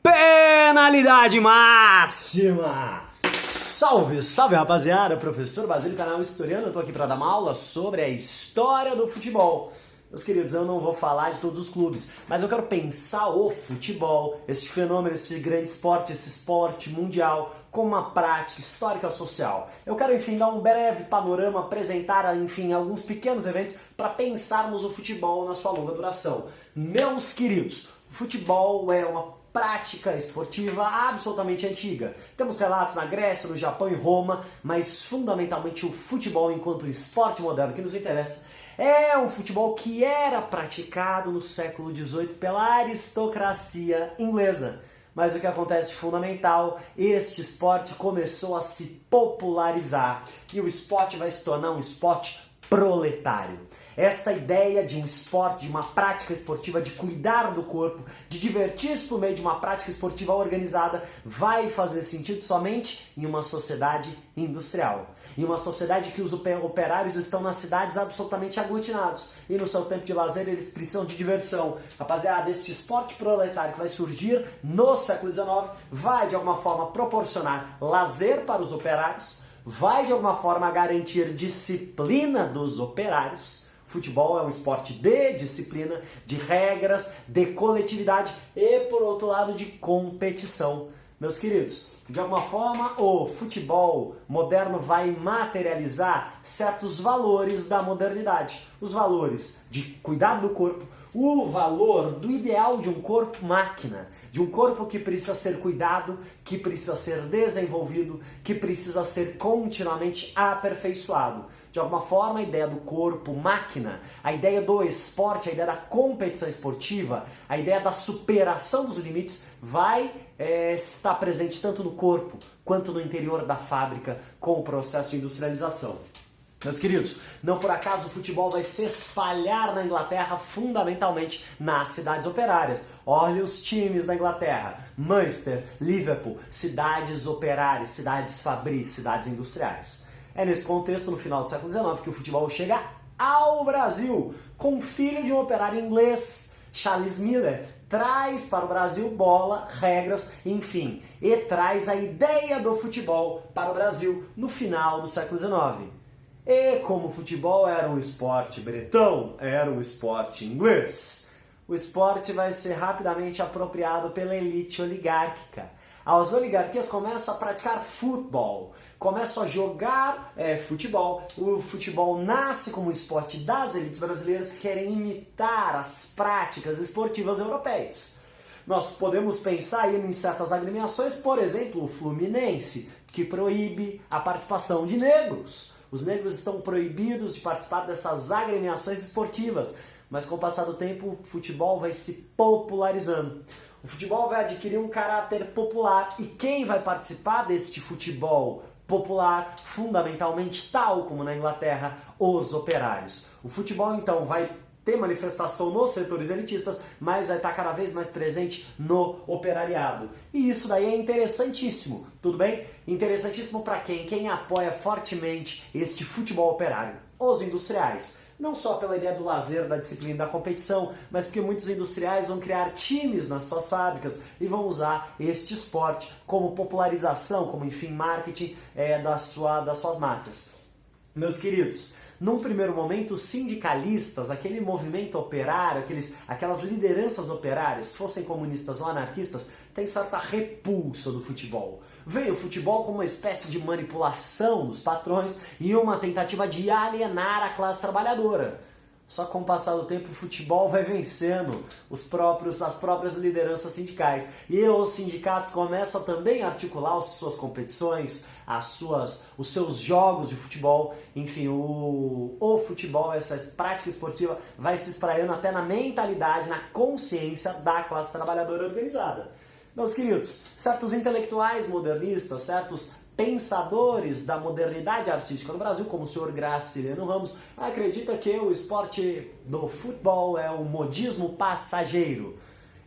Penalidade máxima! Salve, salve rapaziada, professor Basílio, canal Historiano, eu tô aqui para dar uma aula sobre a história do futebol. Meus queridos, eu não vou falar de todos os clubes, mas eu quero pensar o futebol, este fenômeno, este grande esporte, esse esporte mundial, como uma prática histórica social. Eu quero, enfim, dar um breve panorama, apresentar, enfim, alguns pequenos eventos para pensarmos o futebol na sua longa duração. Meus queridos, o futebol é uma prática esportiva absolutamente antiga. Temos relatos na Grécia, no Japão e Roma, mas fundamentalmente o futebol enquanto esporte moderno que nos interessa é um futebol que era praticado no século XVIII pela aristocracia inglesa. Mas o que acontece de fundamental, este esporte começou a se popularizar e o esporte vai se tornar um esporte proletário. Esta ideia de um esporte, de uma prática esportiva, de cuidar do corpo, de divertir-se por meio de uma prática esportiva organizada, vai fazer sentido somente em uma sociedade industrial. Em uma sociedade que os operários estão nas cidades absolutamente aglutinados e no seu tempo de lazer eles precisam de diversão. Rapaziada, este esporte proletário que vai surgir no século XIX vai de alguma forma proporcionar lazer para os operários, vai de alguma forma garantir disciplina dos operários. Futebol é um esporte de disciplina, de regras, de coletividade e, por outro lado, de competição. Meus queridos, de alguma forma o futebol moderno vai materializar certos valores da modernidade. Os valores de cuidar do corpo, o valor do ideal de um corpo máquina, de um corpo que precisa ser cuidado, que precisa ser desenvolvido, que precisa ser continuamente aperfeiçoado. De alguma forma, a ideia do corpo máquina, a ideia do esporte, a ideia da competição esportiva, a ideia da superação dos limites vai estar presente tanto no corpo quanto no interior da fábrica com o processo de industrialização. Meus queridos, não por acaso o futebol vai se espalhar na Inglaterra fundamentalmente nas cidades operárias. Olha os times da Inglaterra: Manchester, Liverpool, cidades operárias, cidades fabris, cidades industriais. É nesse contexto, no final do século XIX, que o futebol chega ao Brasil, com o filho de um operário inglês, Charles Miller, traz para o Brasil bola, regras, enfim, e traz a ideia do futebol para o Brasil no final do século XIX. E como o futebol era um esporte bretão, era um esporte inglês, o esporte vai ser rapidamente apropriado pela elite oligárquica. As oligarquias começam a praticar futebol, começam a jogar futebol. O futebol nasce como um esporte das elites brasileiras que querem imitar as práticas esportivas europeias. Nós podemos pensar aí em certas agremiações, por exemplo, o Fluminense, que proíbe a participação de negros. Os negros estão proibidos de participar dessas agremiações esportivas, mas com o passar do tempo o futebol vai se popularizando. O futebol vai adquirir um caráter popular e quem vai participar deste futebol popular, fundamentalmente, tal como na Inglaterra, os operários. O futebol então vai ter manifestação nos setores elitistas, mas vai estar cada vez mais presente no operariado. E isso daí é interessantíssimo, tudo bem? Interessantíssimo para quem? Quem apoia fortemente este futebol operário? Os industriais. Não só pela ideia do lazer, da disciplina e da competição, mas porque muitos industriais vão criar times nas suas fábricas e vão usar este esporte como popularização, como enfim marketing das suas marcas. Meus queridos, num primeiro momento, os sindicalistas, aquele movimento operário, aquelas lideranças operárias, fossem comunistas ou anarquistas, têm certa repulsa do futebol. Veio o futebol como uma espécie de manipulação dos patrões e uma tentativa de alienar a classe trabalhadora. Só que com o passar do tempo o futebol vai vencendo as próprias lideranças sindicais. E os sindicatos começam também a articular as suas competições, os seus jogos de futebol. Enfim, o futebol, essa prática esportiva, vai se espraiando até na mentalidade, na consciência da classe trabalhadora organizada. Meus queridos, certos intelectuais modernistas, certos pensadores da modernidade artística no Brasil, como o senhor Graciliano Ramos, acredita que o esporte do futebol é um modismo passageiro.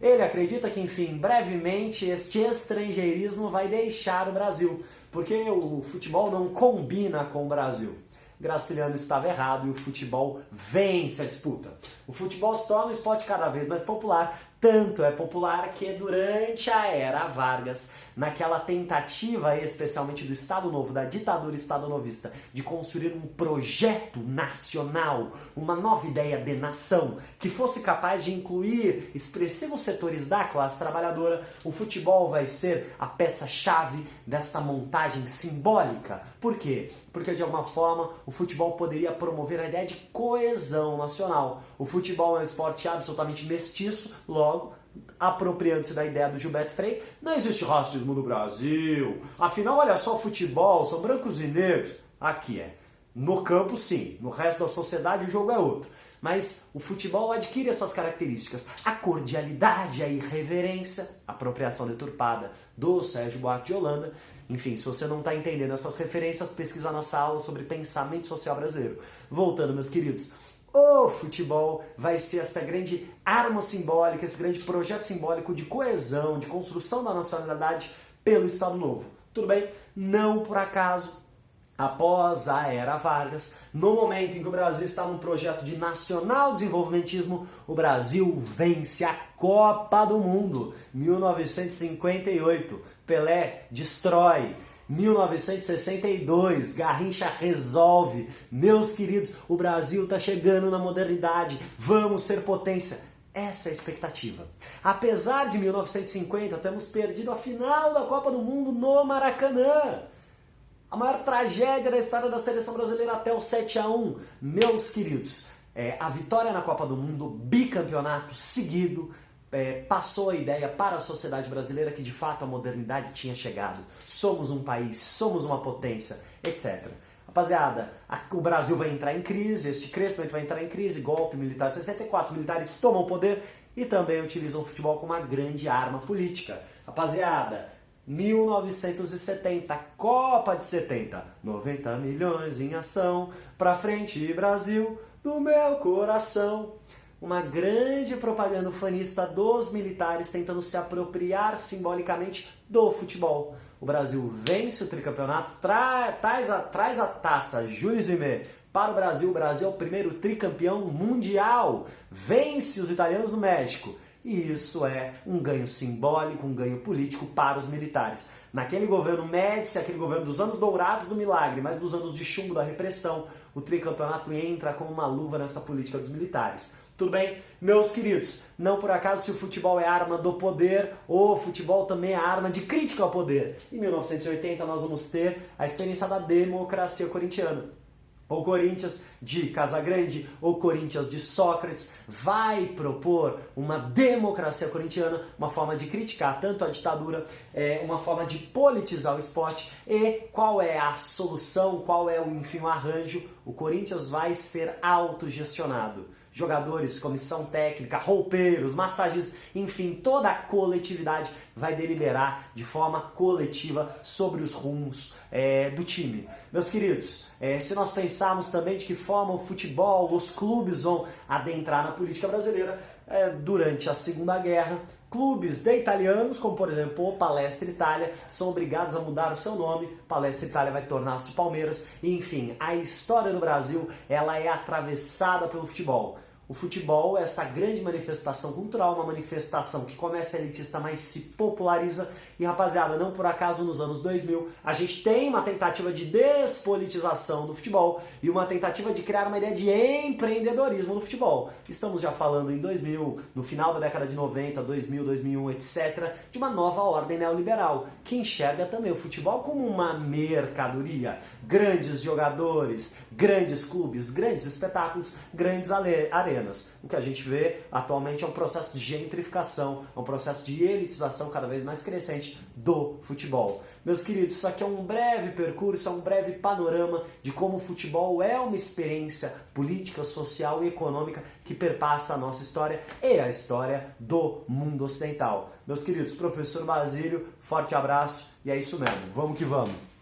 Ele acredita que, enfim, brevemente este estrangeirismo vai deixar o Brasil, porque o futebol não combina com o Brasil. Graciliano estava errado e o futebol vence a disputa. O futebol se torna um esporte cada vez mais popular, Tanto é popular que durante a era Vargas, naquela tentativa, especialmente do Estado Novo, da ditadura estado-novista, de construir um projeto nacional, uma nova ideia de nação, que fosse capaz de incluir expressivos setores da classe trabalhadora, o futebol vai ser a peça-chave desta montagem simbólica. Por quê? Porque, de alguma forma, o futebol poderia promover a ideia de coesão nacional. O futebol é um esporte absolutamente mestiço, logo, apropriando-se da ideia do Gilberto Frei, não existe racismo no Brasil. Afinal, olha só o futebol, são brancos e negros. Aqui é. No campo, sim. No resto da sociedade, o jogo é outro. Mas o futebol adquire essas características. A cordialidade, a irreverência, a apropriação deturpada do Sérgio Buarque de Holanda. Enfim, se você não está entendendo essas referências, pesquisa nossa aula sobre pensamento social brasileiro. Voltando, meus queridos, o futebol vai ser essa grande arma simbólica, esse grande projeto simbólico de coesão, de construção da nacionalidade pelo Estado Novo. Tudo bem? Não por acaso, após a era Vargas, no momento em que o Brasil está num projeto de nacional desenvolvimentismo, o Brasil vence a Copa do Mundo, 1958. Pelé destrói. 1962, Garrincha resolve. Meus queridos, o Brasil está chegando na modernidade. Vamos ser potência. Essa é a expectativa. Apesar de 1950 termos perdido a final da Copa do Mundo no Maracanã. A maior tragédia da história da seleção brasileira até o 7-1. Meus queridos, a vitória na Copa do Mundo, bicampeonato seguido, passou a ideia para a sociedade brasileira que de fato a modernidade tinha chegado. Somos um país, somos uma potência, etc. Rapaziada, o Brasil vai entrar em crise, este crescimento vai entrar em crise, golpe militar de 64, os militares tomam o poder e também utilizam o futebol como uma grande arma política. Rapaziada, 1970, Copa de 70, 90 milhões em ação, pra frente Brasil, do meu coração. Uma grande propaganda ufanista dos militares tentando se apropriar simbolicamente do futebol. O Brasil vence o tricampeonato, traz a taça Jules Rimet para o Brasil. O Brasil é o primeiro tricampeão mundial. Vence os italianos no México. E isso é um ganho simbólico, um ganho político para os militares. Naquele governo Médici, aquele governo dos anos dourados do milagre, mas dos anos de chumbo da repressão, o tricampeonato entra como uma luva nessa política dos militares. Tudo bem? Meus queridos, não por acaso se o futebol é arma do poder, o futebol também é arma de crítica ao poder. Em 1980 nós vamos ter a experiência da democracia corintiana. O Corinthians de Casagrande, o Corinthians de Sócrates, vai propor uma democracia corintiana, uma forma de criticar tanto a ditadura, uma forma de politizar o esporte. E qual é a solução, qual é o arranjo? O Corinthians vai ser autogestionado. Jogadores, comissão técnica, roupeiros, massagistas, enfim, toda a coletividade vai deliberar de forma coletiva sobre os rumos do time. Meus queridos, se nós pensarmos também de que forma o futebol, os clubes vão adentrar na política brasileira, durante a Segunda Guerra, clubes de italianos, como por exemplo o Palestra Itália, são obrigados a mudar o seu nome. Palestra Itália vai tornar-se Palmeiras. Enfim, a história do Brasil ela é atravessada pelo futebol. O futebol é essa grande manifestação cultural, uma manifestação que começa elitista, mas se populariza. E rapaziada, não por acaso nos anos 2000 a gente tem uma tentativa de despolitização do futebol e uma tentativa de criar uma ideia de empreendedorismo no futebol. Estamos já falando em 2000, no final da década de 90, 2000, 2001, etc., de uma nova ordem neoliberal, que enxerga também o futebol como uma mercadoria. Grandes jogadores, grandes clubes, grandes espetáculos, grandes arenas. O que a gente vê atualmente é um processo de gentrificação, é um processo de elitização cada vez mais crescente do futebol. Meus queridos, isso aqui é um breve percurso, é um breve panorama de como o futebol é uma experiência política, social e econômica que perpassa a nossa história e a história do mundo ocidental. Meus queridos, professor Basílio, forte abraço e é isso mesmo, vamos que vamos!